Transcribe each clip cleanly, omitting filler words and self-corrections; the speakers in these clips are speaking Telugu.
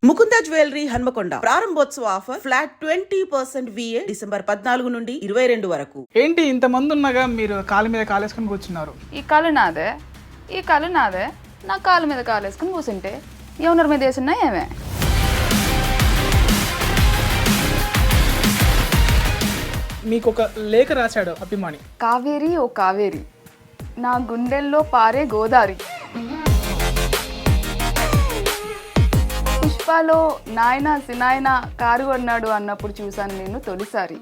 ముకుంద జ్యువెలరీ హన్మకొండ ప్రారంభోత్సవ ఆఫర్ ఫ్లాట్ 20% VA డిసెంబర్ 14 నుండి 22 వరకు. ఏంటి ఇంతమంది ఉన్నాగా మీరు కాలు మీద కాలేసుకొని కూర్చున్నారు? ఈ కాలు నాదే, ఈ కాలు నాదే, నా కాలు మీద కాలేసుకొని కూర్చుంటే ఎవరి మీద వేసున్నా ఏమే. మీకు ఒక లేఖ రాశాడు అభిమాని. కావేరి ఓ కావేరి, నా గుండెల్లో పారే గోదారి. పుష్పలో నాయన సినాయన కారు అన్నాడు అన్నప్పుడు చూశాను నేను తొలిసారి.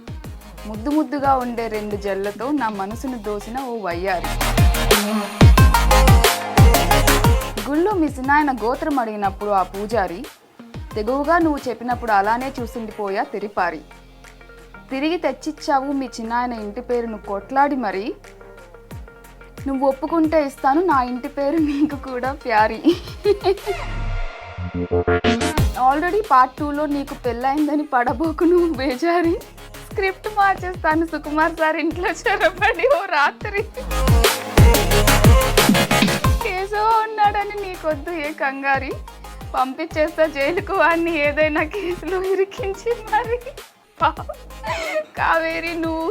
ముద్దు ముద్దుగా ఉండే 2 జల్లతో నా మనసును దోసిన ఓ వయ్యారి. గుళ్ళో మీ సినాయన గోత్రం అడిగినప్పుడు ఆ పూజారి, తెగువగా నువ్వు చెప్పినప్పుడు అలానే చూసిండిపోయా తెరిపారి. తిరిగి తెచ్చిచ్చావు మీ చిన్నాయన ఇంటి పేరును కొట్లాడి మరి. నువ్వు ఒప్పుకుంటే ఇస్తాను నా ఇంటి పేరు నీకు కూడా ప్యారి. ఆల్రెడీ పార్ట్ 2లో నీకు పెళ్ళయిందని పడబోకు నువ్వు బేజారి. స్క్రిప్ట్ మార్చేస్తాను సుకుమార్ సార్ ఇంట్లో చొరబడి ఓ రాత్రి. కేశవ ఉన్నాడని నీకొద్దు ఏ కంగారి, పంపించేస్తా జైలుకు వాడిని ఏదైనా కేసులో ఇరికించి మరి. కావేరి నువ్వు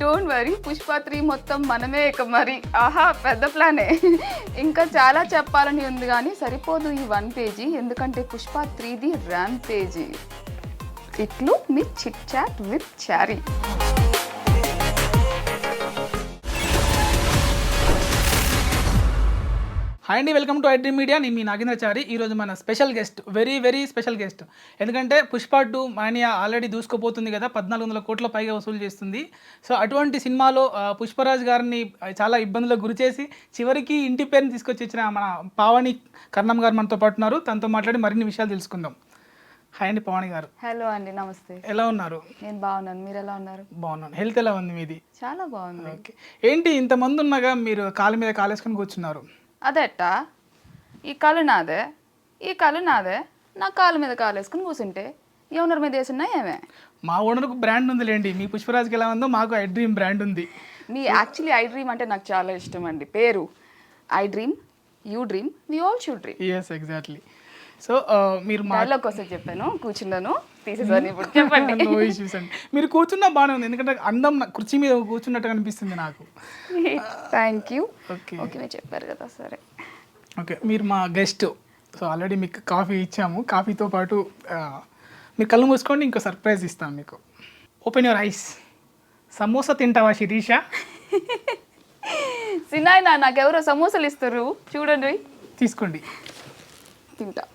డోంట్ వరీ, పుష్ప 3 మొత్తం మనమే ఇక మరి. ఆహా పెద్ద ప్లానే. ఇంకా చాలా చెప్పాలని ఉంది కానీ సరిపోదు ఈ 1 పేజీ, ఎందుకంటే పుష్ప 3ది ర్యామ్ పేజీ. ఇట్లు మీ chit chat with Chari. Hi అండి, వెల్కమ్ టు ఐడ్రీమ్ మీడియా. నేను మీ నాగేంద్రచారి. ఈరోజు మన special guest, very special guest. ఎందుకంటే పుష్ప 2 మానియా ఆల్రెడీ దూసుకుపోతుంది కదా, 1400 కోట్ల పైగా వసూలు చేస్తుంది. సో అటువంటి సినిమాలో పుష్పరాజ్ గారిని చాలా ఇబ్బందులకు గురి చేసి చివరికి ఇంటి పేరుని తీసుకొచ్చి ఇచ్చిన మన పావని కర్ణం గారు మనతో పాటు ఉన్నారు. తనతో మాట్లాడి మరిన్ని విషయాలు తెలుసుకుందాం. హాయ్ అండి పావని గారు. హలో అండి, నమస్తే. ఎలా ఉన్నారు? నేను బాగున్నాను, మీరు ఎలా ఉన్నారు? బాగున్నాను. హెల్త్ ఎలా ఉంది మీది? చాలా బాగుంది. ఓకే. ఏంటి ఇంతమంది ఉన్నాగా మీరు కాలు మీద కాలేసుకొని కూర్చున్నారు? అదెట్టా, ఈ కాలు నాదే, ఈ కాలు నాదే, నా కాలు మీద కాలేసుకుని కూర్చుంటే ఎవరి మీద వేసున్నా ఏమే. మా ఓనర్కు బ్రాండ్ ఉందిలేండి, మీ పుష్పరాజ్కి ఎలా ఉందో మాకు ఐ డ్రీమ్ బ్రాండ్ ఉంది. మీ యాక్చువల్లీ ఐ డ్రీమ్ అంటే నాకు చాలా ఇష్టం అండి. పేరు I dream, you dream, we all should dream. Yes exactly. So మీరు డైలాగ్ కోసం చెప్పాను, కూర్చున్నాను, తీసేసాను. ఇప్పుడు చెప్పండి. నో ఇష్యూస్ అండి. మీరు కూర్చున్నా బాగానే ఉంది, ఎందుకంటే అందం కుర్చీ మీద కూర్చున్నట్టు అనిపిస్తుంది నాకు. Thank you. ఓకే ఓకే, మీరు చెప్పారు కదా, సరే. ఓకే, మీరు మా గెస్ట్. సో ఆల్రెడీ మీకు కాఫీ ఇచ్చాము. కాఫీతో పాటు మీరు కళ్ళు మూసుకోండి, ఇంకో సర్ప్రైజ్ ఇస్తాం మీకు. Open your eyes. సమోసా తింటావా శిరీష? సినాయన నాకెవరో సమోసాలు ఇస్తారు, చూడండి. తీసుకోండి, తింటా.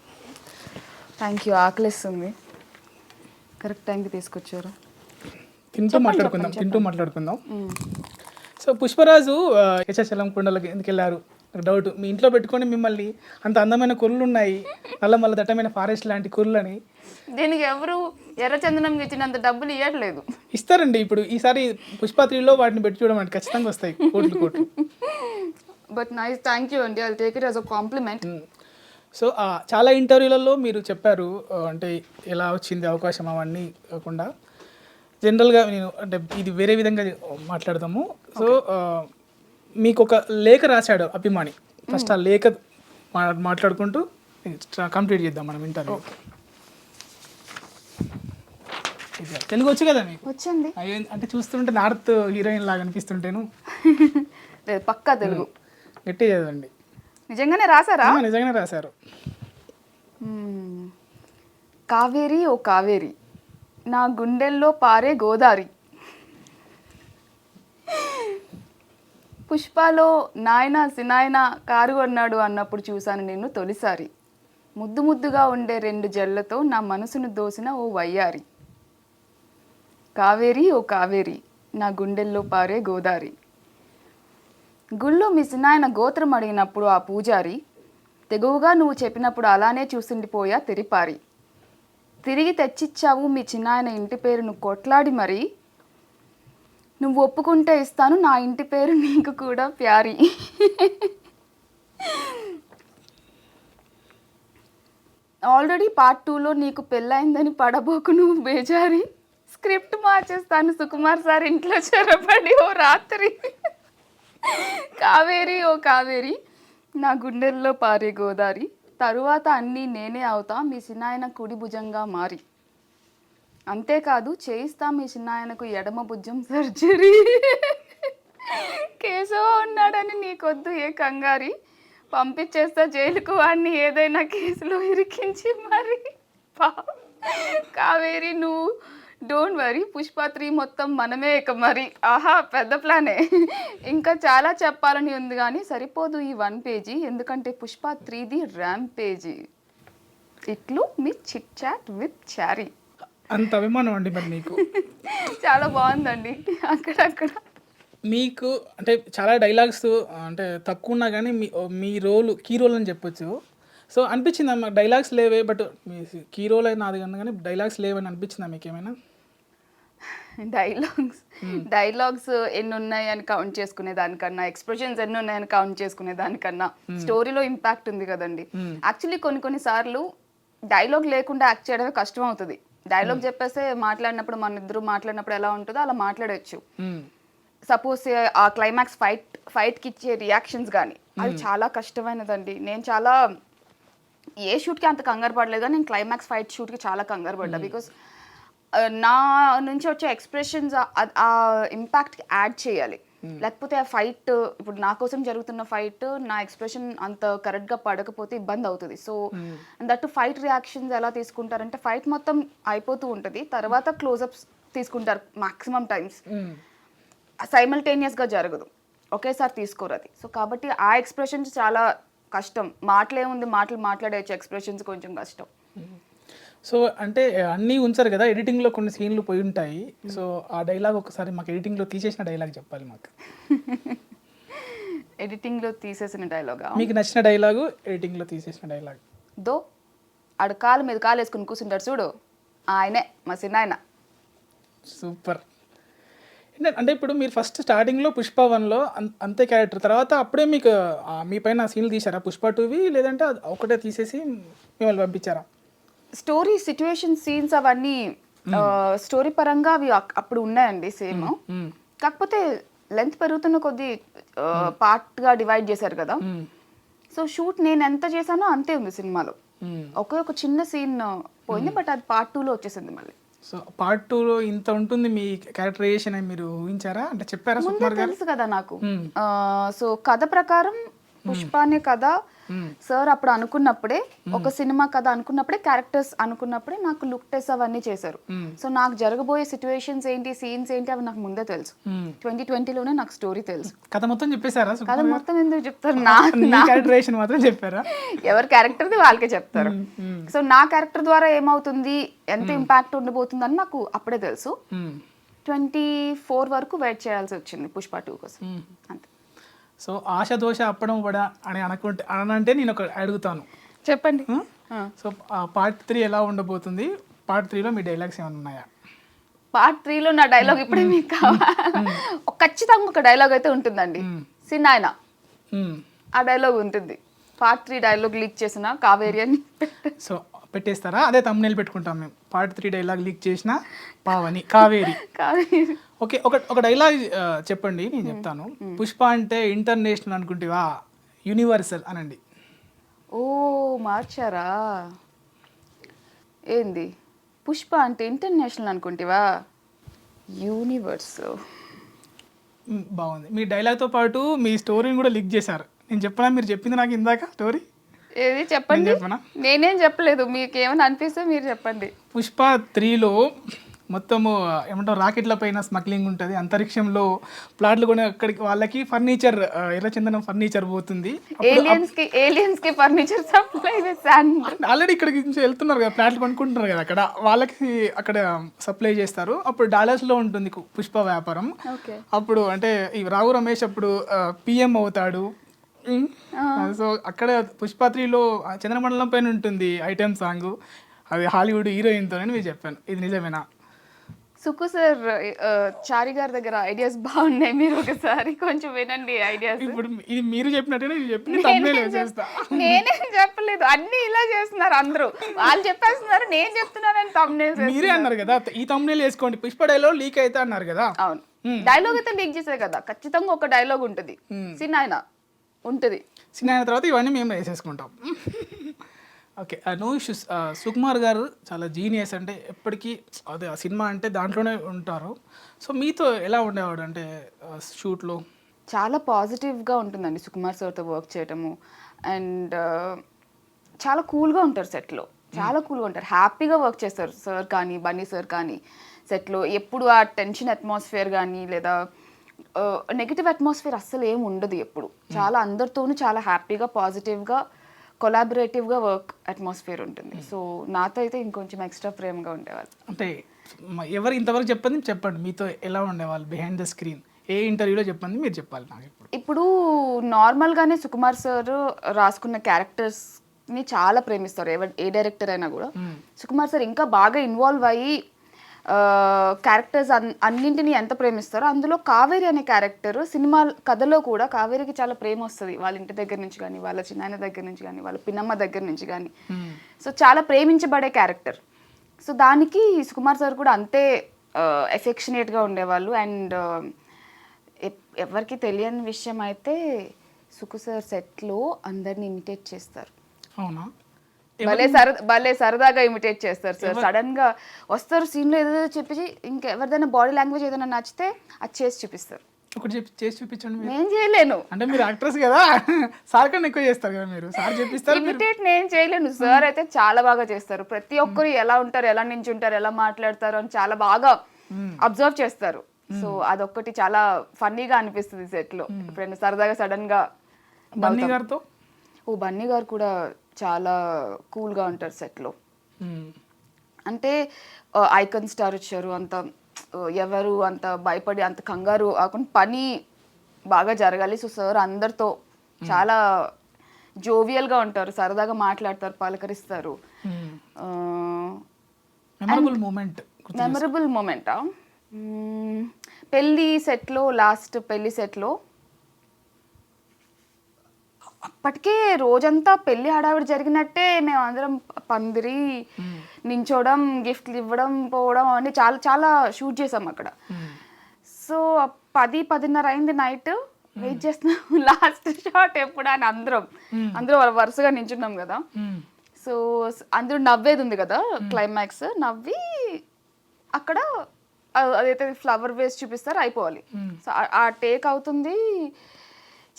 థ్యాంక్ యూ, ఆకలిస్తుంది. కరెక్ట్ టైంకి తీసుకొచ్చారు. తింటూ మాట్లాడుకుందాం. సో పుష్పరాజు యశచలం కుండలకి ఎందుకు వెళ్ళారు? డౌట్. మీ ఇంట్లో పెట్టుకొని మిమ్మల్ని అంత అందమైన కుర్రలు ఉన్నాయి, మళ్ళీ దట్టమైన ఫారెస్ట్ లాంటి కుర్రలని. దీనికి ఎవరు ఎర్రచందనం ఇచ్చినంత డబ్బులు ఇవ్వట్లేదు. ఇస్తారండి. ఇప్పుడు ఈసారి పుష్ప 3లో వాటిని పెట్టి చూడమంటే ఖచ్చితంగా వస్తాయి కోట్లు. బట్ నైస్, థ్యాంక్ యూ అండి. I will take it as a compliment. So చాలా ఇంటర్వ్యూలలో మీరు చెప్పారు, అంటే ఎలా వచ్చింది అవకాశం అవన్నీ కాకుండా జనరల్గా నేను అంటే ఇది వేరే విధంగా మాట్లాడదాము. సో మీకు ఒక లేఖ రాశాడు అభిమాని. ఫస్ట్ ఆ లేఖ మాట్లాడుకుంటూ కంప్లీట్ చేద్దాం మనం ఇంటర్వ్యూ. తెలుగు వచ్చు కదా మీకు? వచ్చండి. అంటే చూస్తుంటే నార్త్ హీరోయిన్ లాగా అనిపిస్తుంటేను. లేదు, పక్కా తెలుగు. గట్టి చదవండి. నిజంగానే రాశారా? నిజంగానే రాశారు. కావేరి ఓ కావేరి, నా గుండెల్లో పారే గోదారి. పుష్పలో నాయన సినాయన కారు అన్నాడు అన్నప్పుడు చూశాను నేను తొలిసారి. ముద్దు ముద్దుగా ఉండే 2 జల్లతో నా మనసును దోసిన ఓ వయ్యారి. కావేరి ఓ కావేరి, నా గుండెల్లో పారే గోదారి. గుళ్ళో మీ సినాయన గోత్రం అడిగినప్పుడు ఆ పూజారి, తెగువగా నువ్వు చెప్పినప్పుడు అలానే చూసిండిపోయా తెరిపారి. తిరిగి తెచ్చిచ్చావు మీ చిన్నాయన ఇంటి పేరును కొట్లాడి మరి. నువ్వు ఒప్పుకుంటే ఇస్తాను నా ఇంటి పేరు నీకు కూడా ప్యారి. ఆల్రెడీ పార్ట్ 2లో నీకు పెళ్ళయిందని పడబోకు నువ్వు బేజారి. స్క్రిప్ట్ మార్చేస్తాను సుకుమార్ సార్ ఇంట్లో చొరబడి ఓ రాత్రి. కావేరి ఓ కావేరి, నా గుండెల్లో పారే గోదారి. తరువాత అన్నీ నేనే అవుతా మీ చిన్నాయన కుడి భుజంగా మారి. అంతేకాదు చేయిస్తా మీ చిన్నాయనకు ఎడమ భుజం సర్జరీ. కేశవ ఉన్నాడని నీకొద్దు ఏ కంగారి, పంపించేస్తా జైలుకు వాడిని ఏదైనా కేసులో ఇరికించి మరి. కావేరి నువ్వు డోంట్ వరీ, పుష్ప 3 మొత్తం మనమే ఇక మరి. ఆహా పెద్ద ప్లానే. ఇంకా చాలా చెప్పాలని ఉంది కానీ సరిపోదు ఈ 1 పేజీ, ఎందుకంటే పుష్ప 3ది ర్యామ్ పేజీ. ఇట్లు మీ చిట్ చాట్ విత్ చారీ. అంత అభిమానం అండి మరి మీకు. చాలా బాగుందండి. అక్కడక్కడ మీకు అంటే చాలా డైలాగ్స్ అంటే తక్కువ ఉన్నా కానీ మీ రోల్ కీ రోల్ అని చెప్పొచ్చు. సో అనిపించిందా మాకు డైలాగ్స్ లేవే, బట్ మీ కీ రోల్ అయినా అది కానీ డైలాగ్స్ లేవని అనిపించిందా మీకు ఏమైనా? డైలాగ్స్ ఎన్ని ఉన్నాయని కౌంట్ చేసుకునే దానికన్నా, ఎక్స్ప్రెషన్స్ ఎన్ని ఉన్నాయని కౌంట్ చేసుకునే దానికన్నా స్టోరీలో ఇంపాక్ట్ ఉంది కదండి. యాక్చువల్లీ కొన్ని సార్లు డైలాగ్ లేకుండా యాక్ట్ చేయడమే కష్టం అవుతుంది. డైలాగ్ చెప్పేస్తే మాట్లాడినప్పుడు మన ఇద్దరు మాట్లాడినప్పుడు ఎలా ఉంటుందో అలా మాట్లాడచ్చు. సపోజ్ ఆ క్లైమాక్స్ ఫైట్కి ఇచ్చే రియాక్షన్స్ కానీ అది చాలా కష్టమైనదండి. నేను చాలా ఏ షూట్కి అంత కంగారు పడలేదు, కానీ నేను క్లైమాక్స్ ఫైట్ షూట్కి చాలా కంగారు పడ్డా. బికాస్ నా నుంచి వచ్చే ఎక్స్ప్రెషన్స్ ఆ ఇంపాక్ట్కి యాడ్ చేయాలి. లేకపోతే ఆ ఫైట్ ఇప్పుడు నా కోసం జరుగుతున్న ఫైట్ నా ఎక్స్ప్రెషన్ అంత కరెక్ట్గా పడకపోతే ఇబ్బంది అవుతుంది. సో దట్ ఫైట్ రియాక్షన్స్ ఎలా తీసుకుంటారంటే ఫైట్ మొత్తం అయిపోతూ ఉంటుంది, తర్వాత క్లోజప్స్ తీసుకుంటారు మాక్సిమం టైమ్స్. సైమల్టేనియస్గా జరగదు, ఒకేసారి తీసుకోరు అది. సో కాబట్టి ఆ ఎక్స్ప్రెషన్స్ చాలా కష్టం. మాటలేముంది, మాట్లాడేయచ్చు, ఎక్స్ప్రెషన్స్ కొంచెం కష్టం. సో అంటే అన్నీ ఉంచారు కదా, ఎడిటింగ్లో కొన్ని సీన్లు పోయి ఉంటాయి. సో ఆ డైలాగ్ ఒకసారి మాకు ఎడిటింగ్లో తీసేసిన డైలాగ్ చెప్పాలి మాకు. ఎడిటింగ్లో తీసేసిన డైలాగా? మీకు నచ్చిన డైలాగు ఎడిటింగ్లో తీసేసిన డైలాగ్? దో ఆడు కాలు మీద కాలు వేసుకుని కూర్చుంటాడు చూడు, ఆయనే మా చిన్నాయన. సూపర్. అంటే ఇప్పుడు మీరు ఫస్ట్ స్టార్టింగ్లో పుష్ప 1లో అంతే క్యారెక్టర్, తర్వాత అప్పుడే మీకు మీ పైన సీన్లు తీసారా పుష్ప 2వి, లేదంటే ఒకటే తీసేసి మిమ్మల్ని పంపించారా? స్టోరీ సిచ్యువేషన్ సీన్స్ అవన్నీ స్టోరీ పరంగా అవి అప్పుడు ఉన్నాయండి సేమ్. కాకపోతే లెంత్ పెరుగుతున్న కొద్దీ పార్ట్గా డివైడ్ చేశారు కదా. సో షూట్ నేను ఎంత చేశానో అంతే ఉంది సినిమాలో. ఒక చిన్న సీన్ పోయింది, బట్ అది పార్ట్ 2లో వచ్చేసింది మళ్ళీ. సో పార్ట్ 2లో ఇంత ఉంటుంది మీ క్యారెక్టరైజేషన్ అని మీరు ఊహించారా, అంటే చెప్పారా? ముందే తెలుసు కదా నాకు. సో కథ ప్రకారం పుష్ప అనే కథ సార్ అప్పుడు అనుకున్నప్పుడే, ఒక సినిమా కథ అనుకున్నప్పుడే, క్యారెక్టర్స్ అనుకున్నప్పుడే నాకు లుక్ టెస్ట్ అవన్నీ చేశారు. సో నాకు జరగబోయే సిచ్యువేషన్స్ ఏంటి, సీన్స్ ఏంటి అవి నాకు ముందే తెలుసు. 2020లోనే నాకు స్టోరీ తెలుసు. కథ మొత్తం చెప్పేశారా? కథ మొత్తం ఎందుకు చెప్తారు? నా క్యారెక్టరైజేషన్ మాత్రం చెప్పారా? ఎవరి క్యారెక్టర్ది వాళ్ళకే చెప్తారు. సో నా క్యారెక్టర్ ద్వారా ఏమవుతుంది, ఎంత ఇంపాక్ట్ ఉండబోతుంది అని నాకు అప్పుడే తెలుసు. 24 వరకు వెయిట్ చేయాల్సి వచ్చింది పుష్ప 2 కోసం, అంతే. సో ఆశ దోష అప్పడం వడ అని అనంటే నేను ఒక అడుగుతాను, చెప్పండి. సో పార్ట్ 3 ఎలా ఉండబోతుంది? పార్ట్ 3లో మీ డైలాగ్స్ ఏమైనా ఉన్నాయా? పార్ట్ 3లో నా డైలాగ్ ఇప్పుడే మీకు కావాలి. ఖచ్చితంగా ఒక డైలాగ్ అయితే ఉంటుందండి, సిన్నాయన. ఆ డైలాగ్ ఉంటుంది. పార్ట్ 3 డైలాగ్ లీక్ చేసిన కావేరి అని. సో పెట్టేస్తారా? అదే తమ్మునేల్ పెట్టుకుంటాం మేము. పార్ట్ 3 డైలాగ్ లీక్ చేసిన పావని కావేరి. ఓకే, ఒక డైలాగ్ చెప్పండి, నేను చెప్తాను. పుష్ప అంటే ఇంటర్నేషనల్ అనుకుంటేవా యూనివర్సల్ అనండి. ఓ మార్చారా? ఏంది పుష్ప అంటే ఇంటర్నేషనల్ అనుకుంటేవా యూనివర్స్? బాగుంది. మీ డైలాగ్తో పాటు మీ స్టోరీని కూడా లీక్ చేశారు. నేను చెప్పనా? మీరు చెప్పింది నాకు ఇందాక స్టోరీ ఏది చెప్పండి. నేనేం చెప్పలేదు, మీకు ఏమైనా అనిపిస్తే మీరు చెప్పండి. పుష్ప 3లో మొత్తము ఏమంటారు, రాకెట్ల పైన స్మగ్లింగ్ ఉంటుంది, అంతరిక్షంలో ప్లాట్లు కొని అక్కడికి వాళ్ళకి ఫర్నిచర్, ఎర్రచందనం ఫర్నిచర్ పోతుంది. ఏలియన్స్ కి ఫర్నిచర్ సప్లై ఆల్రెడీ ఇక్కడికి నుంచి వెళ్తున్నారు కదా, ప్లాట్లు కొనుక్కుంటున్నారు కదా, అక్కడ వాళ్ళకి అక్కడ సప్లై చేస్తారు. అప్పుడు డాలర్స్లో ఉంటుంది పుష్ప వ్యాపారం. అప్పుడు అంటే ఈ రావు రమేష్ అప్పుడు పిఎం అవుతాడు. సో అక్కడ పుష్ప 3లో చంద్రమండలం పైన ఉంటుంది ఐటెం సాంగ్, అది హాలీవుడ్ హీరోయిన్తో అని మీరు చెప్పాను. ఇది నిజమేనా? సుక్కు సార్, చారి గారి దగ్గర ఐడియాస్ బాగున్నాయి, మీరు ఒకసారి కొంచెం వినండి ఐడియాస్. ఇప్పుడు ఇది మీరు చెప్పినట్టే నేనేం చెప్పలేదు, అన్ని ఇలా చేస్తున్నారు అందరూ. వాళ్ళు చెప్పేస్తున్నారు, నేను చెప్తున్నానని తమ్నేల్ మీరే అన్నారు కదా, ఈ తమ్నేల్ వేసుకోండి పుష్ప డైలాగ్ లీక్ అయితే అన్నారు కదా. అవును, డైలాగ్ అయితే లీక్ చేసే కదా, ఖచ్చితంగా ఒక డైలాగ్ ఉంటుంది. సినాయన ఉంటుంది, సినాయన తర్వాత ఇవన్నీ మేము వేసేసుకుంటాం. ఓకే. No issues. సుకుమార్ గారు చాలా జీనియస్, అంటే ఎప్పటికీ అదే ఆ సినిమా అంటే దాంట్లోనే ఉంటారు. సో మీతో ఎలా ఉండేవాడు అంటే షూట్లో? చాలా పాజిటివ్గా ఉంటుందండి సుకుమార్ సార్తో వర్క్ చేయటము. అండ్ చాలా కూల్గా ఉంటారు సెట్లో, చాలా కూల్గా ఉంటారు, హ్యాపీగా వర్క్ చేస్తారు సార్ కానీ బన్నీ సార్ కానీ సెట్లో. ఎప్పుడు ఆ టెన్షన్ అట్మాస్ఫియర్ కానీ లేదా నెగిటివ్ అట్మాస్ఫియర్ అస్సలు ఏమి ఉండదు ఎప్పుడు. చాలా అందరితోనూ చాలా హ్యాపీగా పాజిటివ్గా కొలాబరేటివ్గా వర్క్ అట్మాస్ఫియర్ ఉంటుంది. సో నాతో అయితే ఇంకొంచెం ఎక్స్ట్రా ప్రేమగా ఉండేవాళ్ళు. అంటే ఎవరు ఇంతవరకు చెప్పండి మీతో ఎలా ఉండేవాళ్ళు బిహైండ్ ద స్క్రీన్? ఏ ఇంటర్వ్యూలో చెప్పండి, మీరు చెప్పాలి నాకు ఇప్పుడు నార్మల్గానే సుకుమార్ సార్ రాసుకున్న క్యారెక్టర్స్ని చాలా ప్రేమిస్తారు ఏ డైరెక్టర్ అయినా కూడా. సుకుమార్ సార్ ఇంకా బాగా ఇన్వాల్వ్ అయ్యి క్యారెక్టర్స్ అన్నింటినీ ఎంత ప్రేమిస్తారో, అందులో కావేరి అనే క్యారెక్టర్ సినిమా కథలో కూడా కావేరికి చాలా ప్రేమ వస్తుంది వాళ్ళ ఇంటి దగ్గర నుంచి కానీ, వాళ్ళ చిన్నాయన దగ్గర నుంచి కానీ, వాళ్ళ పిన్నమ్మ దగ్గర నుంచి కానీ. సో చాలా ప్రేమించబడే క్యారెక్టర్. సో దానికి సుకుమార్ సార్ కూడా అంతే ఎఫెక్షనేట్గా ఉండేవాళ్ళు. అండ్ ఎవరికి తెలియని విషయం అయితే సుకు సార్ సెట్లో అందరిని ఇమిటేట్ చేస్తారు. అవునా? భలే సరదాగా ఇమిటేట్ చేస్తారు సార్. సడన్ గా వస్తారు సీన్లో ఏదో చెప్పి ఇంకెవరిదైనా బాడీ లాంగ్వేజ్ ఏదైనా నచ్చితే అది చేసి చూపిస్తారు. ఒకటి చేసి చూపించండి. నేను చేయలేను, అంటే మీరు యాక్ట్రెస్ కదా, సార్ కన్నా ఎక్కువ చేస్తారు కదా మీరు. సార్ చెప్పిస్తారు, ఇమిటేట్ నేను చేయలేను. సార్ అయితే చాలా బాగా చేస్తారు. ప్రతి ఒక్కరు ఎలా ఉంటారు, ఎలా నించుంటారు, ఎలా మాట్లాడతారు అని చాలా బాగా అబ్జర్వ్ చేస్తారు. సో అదొక్కటి చాలా ఫన్నీగా అనిపిస్తుంది సెట్ లో. ఎప్పుడైనా సరదాగా సడన్ గా బన్నీ గారితో బన్నీ గారు కూడా చాలా కూల్ గా ఉంటారు సెట్ లో. అంటే ఐకాన్ స్టార్ వచ్చారు, అంత ఎవరు అంత భయపడి అంత కంగారు కాకుండా పని బాగా జరగాలి. సో సార్ అందరితో చాలా జోవియల్ గా ఉంటారు, సరదాగా మాట్లాడతారు, పలకరిస్తారు. మెమరబుల్ మూమెంటా? పెళ్ళి సెట్లో, లాస్ట్ పెళ్లి సెట్లో అప్పటికే రోజంతా పెళ్లి హడావిడి జరిగినట్టే మేము అందరం పందిరి నించోవడం, గిఫ్ట్లు ఇవ్వడం, పోవడం అవన్నీ చాలా చాలా షూట్ చేసాం అక్కడ. సో 10-10:30 అయింది నైట్. వెయిట్ చేస్తున్నాం లాస్ట్ షాట్ ఎప్పుడు అని అందరూ వరుసగా నించున్నాం కదా. సో అందరూ నవ్వేది ఉంది కదా, క్లైమాక్స్ నవ్వి అక్కడ అదైతే ఫ్లవర్ వేసి చూపిస్తారు, అయిపోవాలి. సో ఆ టేక్ అవుతుంది,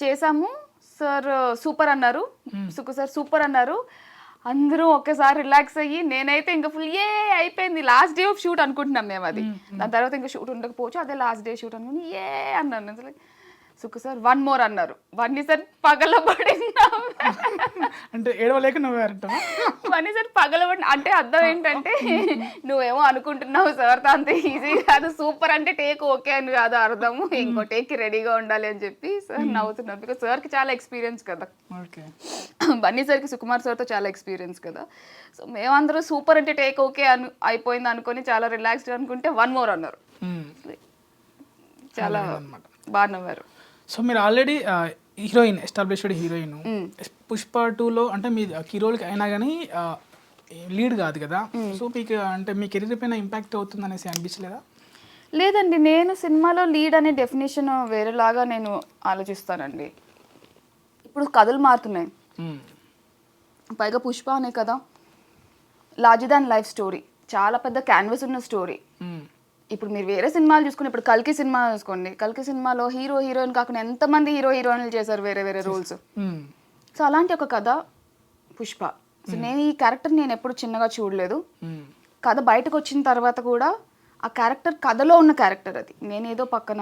చేసాము. సార్ సూపర్ అన్నారు, సుకు సార్ సూపర్ అన్నారు. అందరూ ఒకేసారి రిలాక్స్ అయ్యి, నేనైతే ఇంకా ఫుల్ అయిపోయింది, లాస్ట్ డే ఆఫ్ షూట్ అనుకుంటున్నాం మేము. అది దాని తర్వాత ఇంకా షూట్ ఉండకపోవచ్చు, అదే లాస్ట్ డే షూట్ అనుకుని అన్నాను. అసలు సుకు సార్ 1 more అన్నారు. వన్నీ సార్ పగలబడింది, అంటే ఏడవలేక నవ్వారంట. వన్నీ సార్ పగలబడి అంటే అర్థం ఏంటంటే నువ్వేమో అనుకుంటున్నావు సార్ అంత ఈజీ కాదు, సూపర్ అంటే టేక్ ఓకే అని కాదు అర్థము, ఇంకో టేక్కి రెడీగా ఉండాలి అని చెప్పి సార్ నవ్వుతున్నారు. బికాస్ సార్కి చాలా ఎక్స్పీరియన్స్ కదా, బన్నీ సార్కి సుకుమార్ సార్తో చాలా ఎక్స్పీరియన్స్ కదా. సో మేమందరూ సూపర్ అంటే టేక్ ఓకే అయిపోయింది అనుకొని చాలా రిలాక్స్డ్ అనుకుంటే 1 more అన్నారు. చాలా బాగా నవ్వారు. సో మీరు already heroine, established heroine. Pushpa 2లో అంటే మీ హీరోలకి అయినా కానీ లీడ్ కాదు కదా. సో మీకు అంటే మీ కెరీర్ పైన ఇంపాక్ట్ అవుతుంది అనేసి అనిపించలేదా? లేదండి, నేను సినిమాలో లీడ్ అనే డెఫినేషన్ వేరేలాగా నేను ఆలోచిస్తానండి. ఇప్పుడు కథలు మారుతున్నాయి, పైగా పుష్ప అనే కదా లార్జర్ దాన్ లైఫ్ స్టోరీ, చాలా పెద్ద క్యాన్వస్ ఉన్న స్టోరీ. ఇప్పుడు మీరు వేరే సినిమాలు చూసుకుని, ఇప్పుడు కల్కి సినిమా చూసుకోండి, కల్కి సినిమాలో హీరో హీరోయిన్ కాకుండా ఎంతమంది హీరోయిన్లు చేశారు వేరే వేరే రోల్స్. సో అలాంటి ఒక కథ పుష్ప. సో నేను ఈ క్యారెక్టర్ నేను ఎప్పుడు చిన్నగా చూడలేదు. కథ బయటకు వచ్చిన తర్వాత కూడా ఆ క్యారెక్టర్ కథలో ఉన్న క్యారెక్టర్ అది. నేనేదో పక్కన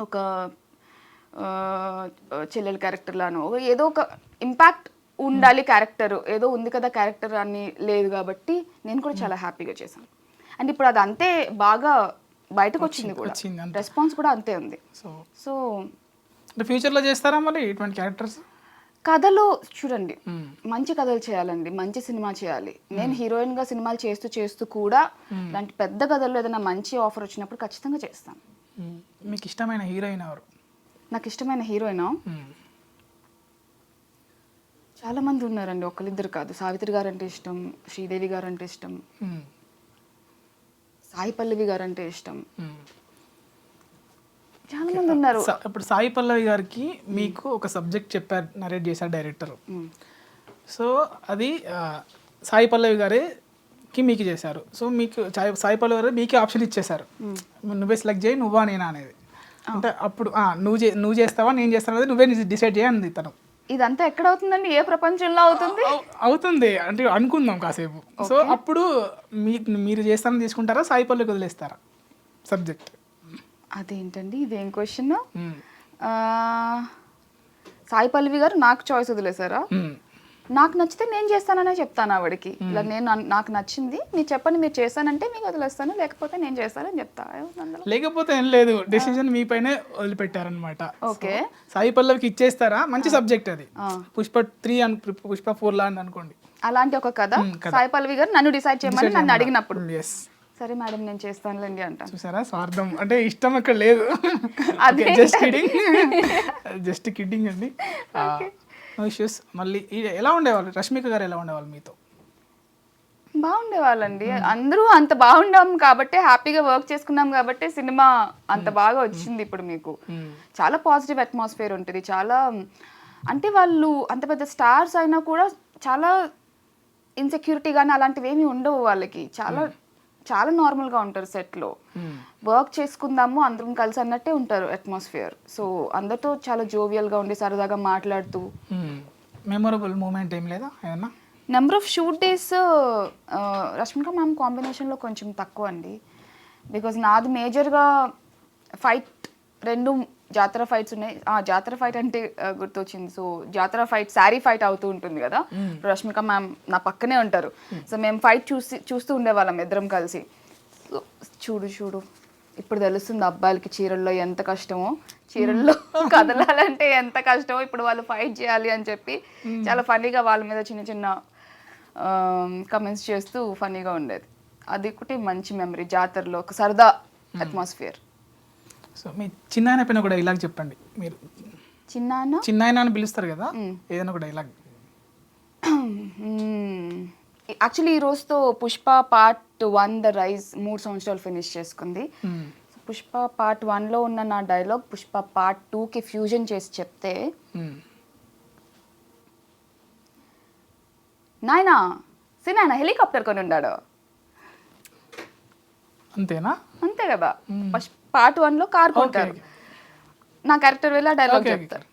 ఒక చెల్లెల క్యారెక్టర్ లానో ఏదో ఒక ఇంపాక్ట్ ఉండాలి క్యారెక్టర్, ఏదో ఉంది కదా క్యారెక్టర్ అని లేదు కాబట్టి నేను కూడా చాలా హ్యాపీగా చేశాను. అండ్ ఇప్పుడు అది అంతే బాగా బయటకు వచ్చింది కూడా, రెస్పాన్స్ కూడా అంతే ఉంది. సో ఫ్యూచర్లో చేస్తారా మరి ఇటువంటి క్యారెక్టర్స్? కథలో చూడండి, మంచి కథలు చేయాలండి, మంచి సినిమా చేయాలి. నేను హీరోయిన్గా సినిమాలు చేస్తూ కూడా ఇలాంటి పెద్ద కథల్లో ఏదైనా మంచి ఆఫర్ వచ్చినప్పుడు ఖచ్చితంగా చేస్తాను. మీకు ఇష్టమైన హీరోయిన్ ఎవరు? నాకు ఇష్టమైన హీరోయిన్ చాలా మంది ఉన్నారండి, ఒకరిద్దరు కాదు. సావిత్రి గారు అంటే ఇష్టం, శ్రీదేవి గారు అంటే ఇష్టం, సాయి పల్లవి గారు అంటే ఇష్టం, చాలా మంది ఉన్నారు. ఇప్పుడు సాయి పల్లవి గారికి మీకు ఒక సబ్జెక్ట్ చెప్పారు, నరేట్ చేశారు డైరెక్టర్. సో అది సాయి పల్లవి గారికి మీకు చేశారు. సో మీకు సాయి పల్లవి గారు మీకే ఆప్షన్ ఇచ్చేశారు, నువ్వే సెలెక్ట్ చేయి, నువ్వా నేనా అనేది. అంటే అప్పుడు నువ్వు చేస్తావా నేను చేస్తాను అనేది నువ్వే డిసైడ్ చేయండి తను. ఇదంతా ఎక్కడ అవుతుందండి, ఏ ప్రపంచంలో అవుతుంది? అవుతుంది అంటే అనుకుందాం కాసేపు. సో అప్పుడు మీరు చేస్తానని తీసుకుంటారా, సాయి పల్లవికి వదిలేస్తారా సబ్జెక్ట్? అదేంటండి ఇదేం క్వశ్చన్? సాయి పల్లవి గారు నాకు చాయిస్ వదిలేసారా? నాకు నచ్చితే నేను చేస్తాననే చెప్తాను ఆవిడకి, ఇలా నాకు నచ్చింది మీరు చెప్పండి, మీరు చేస్తానంటే మీకు వదిలేస్తాను, లేకపోతే నేను చేస్తానని చెప్తా. లేకపోతే ఏం లేదు, డెసిషన్ మీ పైనే వదిలిపెట్టారనమాట. ఓకే, సాయి పల్లవికి ఇచ్చేస్తారా? మంచి సబ్జెక్ట్ అది, పుష్ప 3 పుష్ప 4 లా అని అనుకోండి. అలాంటి ఒక కథ సాయి పల్లవి గారు నన్ను డిసైడ్ చేయమని నన్ను అడిగినప్పుడు సరే మేడం నేను చేస్తానులేండి అంటాను. చూసారా స్వార్థం అంటే ఇష్టం అక్కడ లేదు. జస్ట్ కిడ్డింగ్ అండి. No issues. మళ్ళీ ఎలా ఉండేవాళ్ళు రష్మిక గారు, ఎలా ఉండేవాళ్ళు మీతో? బాగుండేవాళ్ళండి, అందరూ అంత బాగుండాం కాబట్టి, హ్యాపీగా వర్క్ చేసుకున్నాం కాబట్టి సినిమా అంత బాగా వచ్చింది. ఇప్పుడు మీకు చాలా పాజిటివ్ అట్మాస్ఫియర్ ఉంటుంది, చాలా అంటే వాళ్ళు అంత పెద్ద స్టార్స్ అయినా కూడా చాలా ఇన్సెక్యూరిటీ కానీ అలాంటివి ఏమీ ఉండవు వాళ్ళకి, చాలా చాలా నార్మల్గా ఉంటారు సెట్లో. వర్క్ చేసుకుందాము అందరం కలిసి అన్నట్టే ఉంటారు అట్మాస్ఫియర్. సో అందరితో చాలా జోవియల్గా ఉండి సరదాగా మాట్లాడుతూ. మెమొరబుల్ మూమెంట్ ఏం లేదా ఏమన్నా? Number of shoot days Rashmika ma'am కాంబినేషన్లో కొంచెం తక్కువ అండి, బికాజ్ నాది మేజర్గా ఫైట్ 2 జాతర ఫైట్స్ ఉన్నాయి. జాతర ఫైట్ అంటే గుర్తొచ్చింది. సో జాతర ఫైట్ శారీ ఫైట్ అవుతూ ఉంటుంది కదా, రష్మిక మ్యామ్ నా పక్కనే ఉంటారు. సో మేము ఫైట్ చూస్తూ ఉండేవాళ్ళం ఇద్దరం కలిసి. చూడు ఇప్పుడు తెలుస్తుంది అబ్బాయిలకి చీరల్లో ఎంత కష్టమో, చీరల్లో కదలాలంటే ఎంత కష్టమో, ఇప్పుడు వాళ్ళు ఫైట్ చేయాలి అని చెప్పి చాలా ఫన్నీగా వాళ్ళ మీద చిన్న చిన్న కమెంట్స్ చేస్తూ ఫన్నీగా ఉండేది. అది ఒకటి మంచి మెమరీ జాతరలో, ఒక సరదా అట్మాస్ఫియర్. సో మీ చిన్నాయన పైన కూడా డైలాగ్ చెప్పండి మీరు. చిన్నాయన అని పిలుస్తారు కదా, ఏదైనా ఒక డైలాగ్. యాక్చువల్లీ ఈ రోజుతో పుష్ప పార్ట్ 1 ద రైజ్ 3 సంవత్సరాలు ఫినిష్ చేసుకుంది. పుష్ప పార్ట్ 1లో ఉన్న నా డైలాగ్ పుష్ప పార్ట్ 2కి ఫ్యూజన్ చేసి చెప్తే, నాయనా సినాయన హెలికాప్టర్ కొని ఉన్నాడు. అంతేనా? అంతే కదా, పార్ట్ 1లో కార్ కొంటారు, నా క్యారెక్టర్ వెళ్ళి డైలాగ్ చెప్తారు.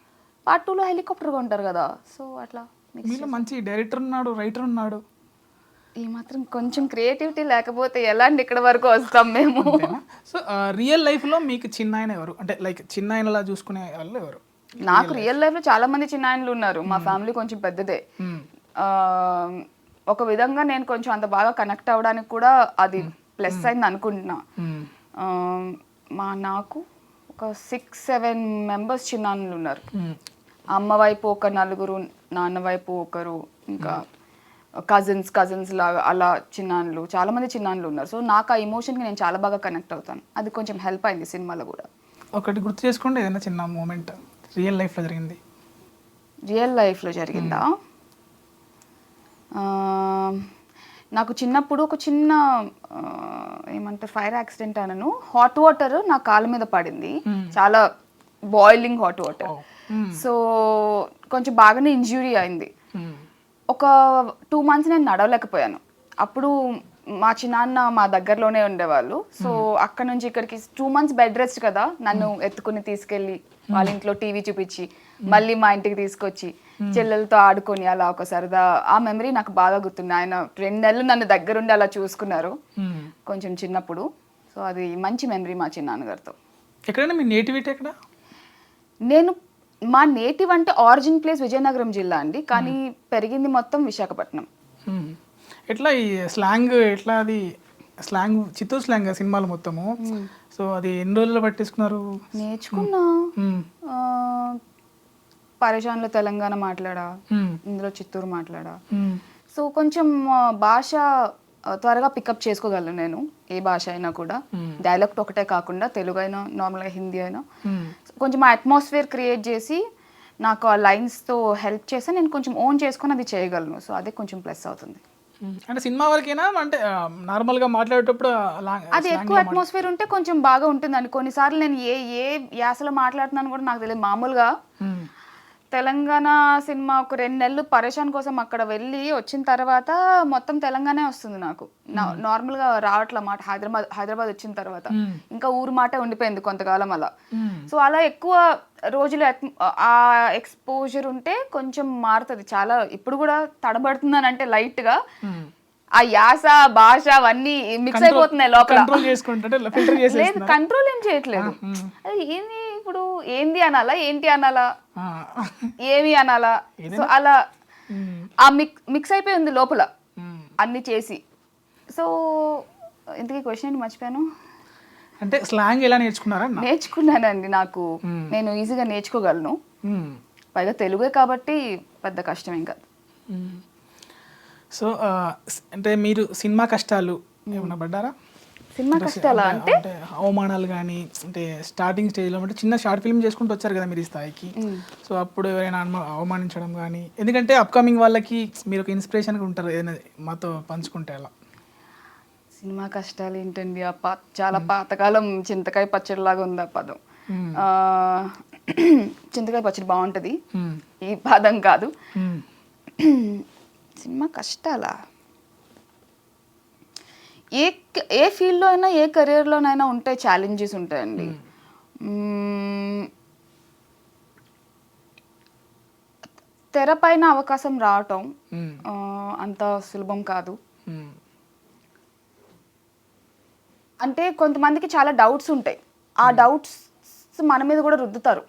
పార్ట్ 2లో హెలికాప్టర్ కొంటారు కదా. సో అట్లా మీలో మంచి డైరెక్టర్ ఉన్నాడు, రైటర్ ఉన్నాడు. ఈ మాత్రం కొంచెం క్రియేటివిటీ లేకపోతే ఎలా అండి ఇక్కడ వరకు వస్తాం మేము. సో రియల్ లైఫ్లో మీకు చిన్నాయన ఎవరు, అంటే లైక్ చిన్నాయనలా చూసుకునే వాళ్ళు ఎవరు? నాకు రియల్ లైఫ్లో చాలా మంది చిన్నాయనలు ఉన్నారు, మా ఫ్యామిలీ కొంచెం పెద్దదే. ఒక విధంగా నేను కొంచెం అంత బాగా కనెక్ట్ అవ్వడానికి కూడా అది ప్లస్ అయింది అనుకుంటున్నా. నాకు ఒక 6-7 మెంబర్స్ చిన్నాన్నలు ఉన్నారు. అమ్మ వైపు ఒక 4, నాన్న వైపు ఒకరు, ఇంకా కజిన్స్ లాగా అలా చిన్నాన్నలు, చాలా మంది చిన్నాన్నలు ఉన్నారు. సో నాకు ఆ ఎమోషన్కి నేను చాలా బాగా కనెక్ట్ అవుతాను, అది కొంచెం హెల్ప్ అయింది సినిమాలో కూడా. ఒకటి గుర్తు చేసుకోండి, ఏదైనా చిన్న మూమెంట్ రియల్ లైఫ్లో జరిగింది. రియల్ లైఫ్లో జరిగిందా? నాకు చిన్నప్పుడు ఒక చిన్న ఏమంటారు ఫైర్ యాక్సిడెంట్ అనను, హాట్ వాటర్ నా కాళ్ళ మీద పడింది, చాలా బాయిలింగ్ హాట్ వాటర్. సో కొంచెం బాగానే ఇంజ్యూరీ అయింది. ఒక 2 months నేను నడవలేకపోయాను. అప్పుడు మా చిన్నాన్న మా దగ్గరలోనే ఉండేవాళ్ళు. సో అక్కడ నుంచి ఇక్కడికి 2 months బెడ్ రెస్ట్ కదా, నన్ను ఎత్తుకుని తీసుకెళ్ళి వాళ్ళ ఇంట్లో టీవీ చూపించి మళ్ళీ మా ఇంటికి తీసుకొచ్చి చెల్లెలతో ఆడుకొని అలా ఒక సరదా, ఆ మెమరీ నాకు బాగా గుర్తుంది. ఆయన 2 నెలలు నన్ను దగ్గరుండి అలా చూసుకున్నారు కొంచెం చిన్నప్పుడు. సో అది మంచి మెమరీ మా చిన్నాన్నగారితో. ఎక్కడైనా మీ నేటివిటీ ఎక్కడ? మా నేటివ్ అంటే ఆరిజిన్ ప్లేస్ విజయనగరం జిల్లా అండి, కానీ పెరిగింది మొత్తం విశాఖపట్నం. ఎట్లా ఈ స్లాంగ్, ఎట్లా అది స్లాంగ్ చిత్తూరు స్లాంగ్ సినిమాలు మొత్తము. సో అది ఎన్ని రోజులు పట్టేసుకున్నారు? నేర్చుకున్నా. పరేషాన్లో తెలంగాణ మాట్లాడా, ఇందులో చిత్తూరు మాట్లాడా. సో కొంచెం భాష త్వరగా పికప్ చేసుకోగలను నేను, ఏ భాష అయినా కూడా. డైలెక్ట్ ఒకటే కాకుండా తెలుగు అయినా, నార్మల్గా హిందీ అయినా కొంచెం ఆ అట్మాస్ఫియర్ క్రియేట్ చేసి నాకు ఆ లైన్స్తో హెల్ప్ చేసి నేను కొంచెం ఓన్ చేసుకొని అది చేయగలను. సో అదే కొంచెం ప్లస్ అవుతుంది. అంటే సినిమా వరకేనా, అంటే నార్మల్గా మాట్లాడేటప్పుడు అది ఎక్కువ అట్మాస్ఫియర్ ఉంటే కొంచెం బాగా ఉంటుందండి. కొన్నిసార్లు నేను ఏ యాసలో మాట్లాడుతున్నాను కూడా నాకు తెలియదు. మామూలుగా తెలంగాణ సినిమా ఒక 2 నెలలు పరేషాన్ కోసం అక్కడ వెళ్ళి వచ్చిన తర్వాత మొత్తం తెలంగాణ వస్తుంది నాకు. నార్మల్గా రావట్ల మాట హైదరాబాద్ వచ్చిన తర్వాత ఇంకా ఊరు మాట ఉండిపోయింది కొంతకాలం అలా. సో అలా ఎక్కువ రోజులు ఆ ఎక్స్పోజర్ ఉంటే కొంచెం మారుతుంది చాలా. ఇప్పుడు కూడా తడబడుతుందని అంటే లైట్గా ఆ యాస భాష అవన్నీ మిక్స్ అయిపోతున్నాయి లోపల. లేదు కంట్రోల్ ఏం చేయట్లేదు. ఏంది ఇప్పుడు ఏంది అనాలా ఏంటి అనాలా ఏమి అనాలా, సో అలా ఆ మిక్స్ అయిపోయి ఉంది లోపల అన్ని చేసి. సో ఇంతకీ క్వశ్చన్ ఏంటి మర్చిపోయాను. అంటే స్లాంగ్ ఎలా నేర్చుకున్నారా? నేర్చుకున్నానండి, నాకు నేను ఈజీగా నేర్చుకోగలను. పైగా తెలుగే కాబట్టి పెద్ద కష్టమేం కాదు. సో అంటే మీరు సినిమా కష్టాలు ఏమైనా పడ్డారా? సినిమా కష్టాలా అంటే అవమానాలు కానీ, అంటే స్టార్టింగ్ స్టేజ్లో అంటే చిన్న షార్ట్ ఫిల్మ్ చేసుకుంటూ వచ్చారు కదా మీరు ఈ స్థాయికి. సో అప్పుడు ఎవరైనా అవమానించడం కానీ, ఎందుకంటే అప్కమింగ్ వాళ్ళకి మీరు ఒక ఇన్స్పిరేషన్గా ఉంటారు, ఏదైనా మాతో పంచుకుంటే అలా. సినిమా కష్టాలు ఏంటండి, చాలా పాతకాలం చింతకాయ పచ్చడి లాగా ఉంది ఆ పదం. చింతకాయ పచ్చడి బాగుంటుంది, ఈ పదం కాదు. సినిమా కష్టాలా ఏ ఫీల్డ్లో అయినా ఏ కెరీర్లోనైనా ఉంటాయి, ఛాలెంజెస్ ఉంటాయండి. తెర పైన అవకాశం రావటం అంత సులభం కాదు. అంటే కొంతమందికి చాలా డౌట్స్ ఉంటాయి, ఆ డౌట్స్ మన మీద కూడా రుద్దుతారు,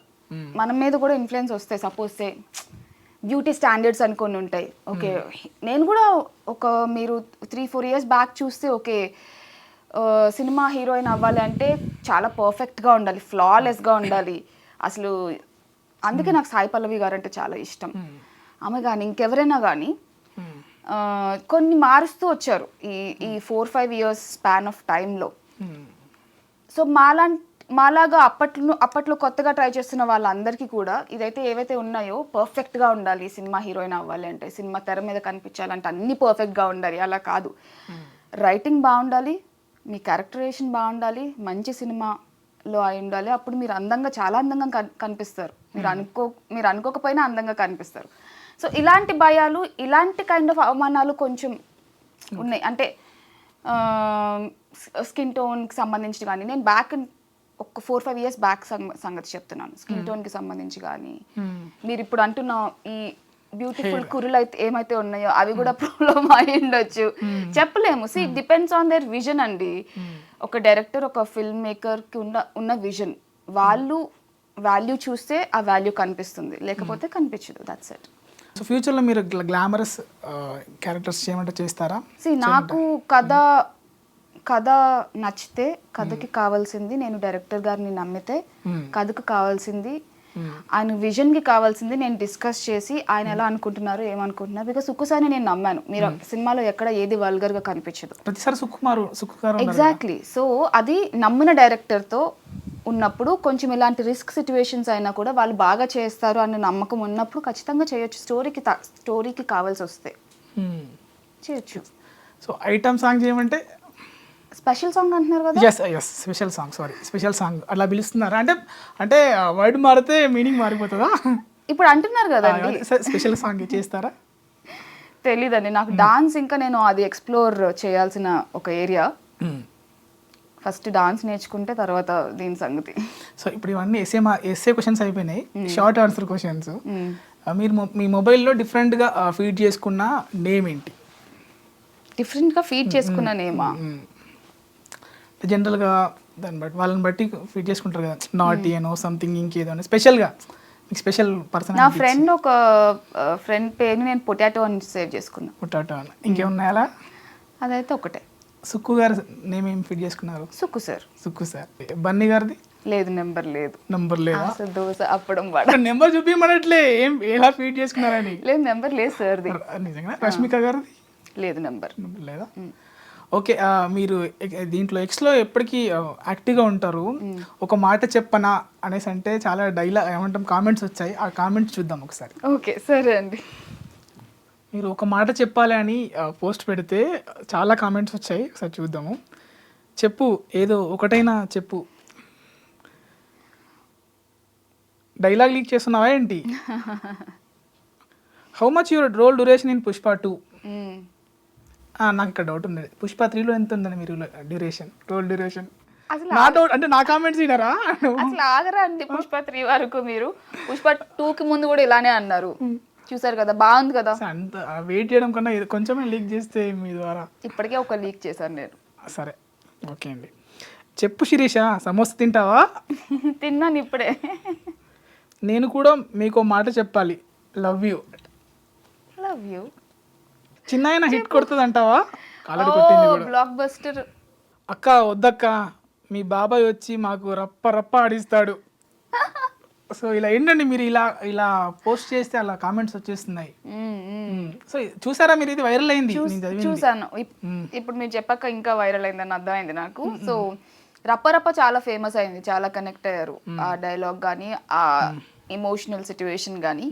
మన మీద కూడా ఇన్ఫ్లుయెన్స్ వస్తాయి. సపోజ్ సే బ్యూటీ స్టాండర్డ్స్ అనుకొని ఉంటాయి. ఓకే, నేను కూడా మీరు 3-4 years బ్యాక్ చూస్తే ఓకే సినిమా హీరోయిన్ అవ్వాలి అంటే చాలా పర్ఫెక్ట్గా ఉండాలి, ఫ్లాలెస్గా ఉండాలి అసలు. అందుకే నాకు సాయి పల్లవి గారు అంటే చాలా ఇష్టం. ఆమె కానీ ఇంకెవరైనా కానీ కొన్ని మారుస్తూ వచ్చారు ఈ 4-5 years స్పాన్ ఆఫ్ టైంలో. సో మాలాగా అప్పట్లో కొత్తగా ట్రై చేస్తున్న వాళ్ళందరికీ కూడా ఇదైతే ఏవైతే ఉన్నాయో పర్ఫెక్ట్గా ఉండాలి, సినిమా హీరోయిన్ అవ్వాలి అంటే, సినిమా తెర మీద కనిపించాలంటే అన్నీ పర్ఫెక్ట్గా ఉండాలి. అలా కాదు, రైటింగ్ బాగుండాలి, మీ క్యారెక్టరైజేషన్ బాగుండాలి, మంచి సినిమాలో అయి ఉండాలి. అప్పుడు మీరు చాలా అందంగా కనిపిస్తారు. మీరు అనుకోకపోయినా అందంగా కనిపిస్తారు. సో ఇలాంటి భయాలు, ఇలాంటి కైండ్ ఆఫ్ అవమానాలు కొంచెం ఉన్నాయి. అంటే స్కిన్ టోన్కి సంబంధించి కానీ, నేను బ్యాక్ ఒక 4-5 years బ్యాక్ సంగతి చెప్తున్నాను. స్కిన్ టోన్కి సంబంధించి కానీ, మీరు ఇప్పుడు అంటున్న ఈ బ్యూటిఫుల్ కురులు అయితే ఏమైతే ఉన్నాయో అవి కూడా ప్రాబ్లమ్ అయి ఉండొచ్చు, చెప్పలేము. See it depends on their vision అండి. ఒక డైరెక్టర్, ఒక ఫిల్మ్ మేకర్కి ఉన్న విజన్, వాళ్ళు వాల్యూ చూస్తే ఆ వాల్యూ కనిపిస్తుంది, లేకపోతే కనిపించదు. That's it. సో ఫ్యూచర్లో మీరు గ్లామరస్ క్యారెక్టర్స్ చేయమంటే చేస్తారా? సి నాకు కథ నచ్చితే, కథకి కావాల్సింది, నేను డైరెక్టర్ గారిని నమ్మితే కథకు కావాల్సింది, ఆయన విజన్కి కావాల్సింది నేను డిస్కస్ చేసి ఆయన ఎలా అనుకుంటున్నారు, ఏమనుకుంటున్నారు. బికాస్ సుక్కుసారిని నేను నమ్మాను. మీరు సినిమాలో ఎక్కడ ఏది వల్గర్గా కనిపించదు, ప్రతిసారి సుకుమారు ఎగ్జాక్ట్లీ. సో అది నమ్మిన డైరెక్టర్తో ఉన్నప్పుడు కొంచెం ఇలాంటి రిస్క్ సిచ్యువేషన్స్ అయినా కూడా వాళ్ళు బాగా చేస్తారు అన్న నమ్మకం ఉన్నప్పుడు ఖచ్చితంగా చేయొచ్చు. స్టోరీకి కావాల్సి వస్తే చేయొచ్చు. సో ఐటమ్ సాంగ్ చేయమంటే స్పెషల్ సాంగ్ అంటున్నారు కదా? ఎస్ స్పెషల్ సాంగ్ అట్లా పిలుస్తున్నారా? అంటే వర్డ్ మారితే మీనింగ్ మారిపోతుందా? ఇప్పుడు అంటున్నారు కదా, స్పెషల్ సాంగ్ చేస్తారా? తెలీదండి నాకు. డాన్స్ ఇంకా నేను అది ఎక్స్ప్లోర్ చేయాల్సిన ఒక ఏరియా. ఫస్ట్ డాన్స్ నేర్చుకుంటే తర్వాత దీని సంగతి. సో ఇప్పుడు ఇవన్నీ ఎస్ఏ క్వశ్చన్స్ అయిపోయినాయి, షార్ట్ ఆన్సర్ క్వశ్చన్స్. మీరు మీ మొబైల్లో డిఫరెంట్గా ఫీడ్ చేసుకున్న నేమ్ ఏంటి? డిఫరెంట్గా ఫీడ్ చేసుకున్న నేమా? జనరల్గా వాళ్ళని బట్టి ఫీడ్ చేసుకుంటారు కదా, నాటీ అనో సంథింగ్ ఇంకేదో అని స్పెషల్గా మీకు స్పెషల్ పర్సన్. నా ఫ్రెండ్ పేరుని నేను పొటాటో అని సేవ్ చేసుకున్నా. పొటాటో అని ఇంకేమున్నాయి అలా? అదైతే ఒకటే. సుక్కు గారు నేమ్ ఏం ఫీడ్ చేసుకున్నారు? సుక్కు సార్. బన్నీ గారిది? లేదు, నెంబర్ లేదా. దోశ అప్పడం నెంబర్ చూపించమనట్లే ఏం ఎలా ఫీడ్ చేసుకున్నారని. లేదు, నెంబర్ లేదు సార్ది. నిజంగా. రష్మిక గారిది? లేదు, నెంబర్ లేదా. ఓకే, మీరు దీంట్లో ఎక్స్లో ఎప్పటికీ యాక్టివ్గా ఉంటారు. ఒక మాట చెప్పనా అనేసి అంటే చాలా ఏమంటాం కామెంట్స్ వచ్చాయి, ఆ కామెంట్స్ చూద్దాం ఒకసారి. ఓకే, సరే అండి. మీరు ఒక మాట చెప్పాలి అని పోస్ట్ పెడితే చాలా కామెంట్స్ వచ్చాయి, ఒకసారి చూద్దాము. చెప్పు, ఏదో ఒకటైనా చెప్పు. డైలాగ్ లీక్ చేస్తున్నావా ఏంటి? How much your role duration in Pushpa 2? నాకు ఇక్కడ డౌట్ ఉంది, పుష్ప 3లో ఎంత ఉందని మీరు డ్యూరేషన్, రోల్ డ్యూరేషన్? అసలు నా డౌట్ అంటే నా కామెంట్స్ వినరా? అసలు ఆగరా అండి పుష్ప 3 వరకు? మీరు పుష్ప 2కి ముందు కూడా ఇలానే అన్నారు, చూసారు కదా, బాగుంది కదా. అంత వెయిట్ చేయడం కన్నా కొంచెమే లీక్ చేస్తే మీ ద్వారా. ఇప్పటికే ఒక లీక్ చేశాను నేను. సరే ఓకే అండి. చెప్పు శిరీష, సమోసా తింటావా? తిన్నాను ఇప్పుడే. నేను కూడా మీకు మాట చెప్పాలి, లవ్ యూ. Love you. చిన్న హిట్ కొడుతుంది అంటావా? ఆల్రెడీ కొట్టింది కూడా. Block buster. అక్క వద్దక్క, మీ బాబాయ్ వచ్చి మాకు రప్ప రప్ప ఆడిస్తాడు. సో ఇలా ఏంటండి మీరు ఇలా ఇలా పోస్ట్ చేస్తే అలా కామెంట్స్ వచ్చేస్తున్నాయి. సో చూసారా మీరు? ఇది వైరల్ అయింది, నేను చదివింది. చూసాను. ఇప్పుడు మీరు చెప్పాక ఇంకా వైరల్ అయిందని అర్థమైంది నాకు. సో రప్ప చాలా ఫేమస్ అయింది, చాలా కనెక్ట్ అయ్యారు ఆ డైలాగ్ కానీ ఆ ఎమోషనల్ సిచ్యువేషన్ కానీ.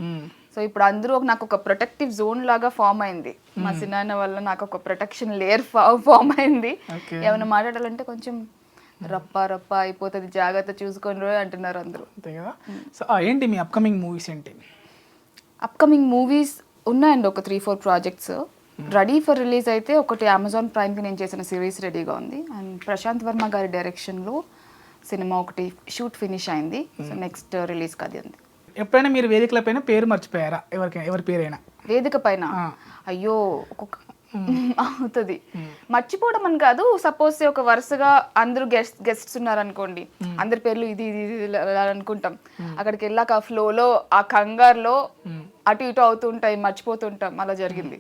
సో ఇప్పుడు అందరూ నాకు ఒక ప్రొటెక్టివ్ జోన్ లాగా ఫామ్ అయింది. మా సినాన్న వల్ల నాకు ఒక ప్రొటెక్షన్ లేయర్ ఫామ్ అయింది. ఏమైనా మాట్లాడాలంటే కొంచెం రప్ప అయిపోతుంది, జాగ్రత్త చూసుకొని అంటున్నారు అందరూ. అంతే కదా. సో ఏంటి మీ అప్కమింగ్ మూవీస్ ఏంటి? అప్కమింగ్ మూవీస్ ఉన్నాయండి, ఒక 3-4 ప్రాజెక్ట్స్ రెడీ ఫర్ రిలీజ్. అయితే ఒకటి అమెజాన్ ప్రైమ్కి నేను చేసిన సిరీస్ రెడీగా ఉంది, అండ్ ప్రశాంత్ వర్మ గారి డైరెక్షన్లో సినిమా ఒకటి షూట్ ఫినిష్ అయింది. సో నెక్స్ట్ రిలీజ్కి అది ఉంది. ఎప్పుడైనా మీరు వేదికల పైన పేరు మర్చిపోయారా? ఎవరి పేరైనా వేదిక పైన? అయ్యో ఒక్కొక్క అవుతుంది, మర్చిపోవడం అని కాదు. సపోజ్ ఒక వరుసగా అందరూ గెస్ట్స్ ఉన్నారనుకోండి, అందరి పేర్లు ఇది అనుకుంటాం. అక్కడికి వెళ్ళాక ఆ ఫ్లోలో, ఆ కంగారులో అటు ఇటు అవుతుంటాయి, మర్చిపోతుంటాం. అలా జరిగింది.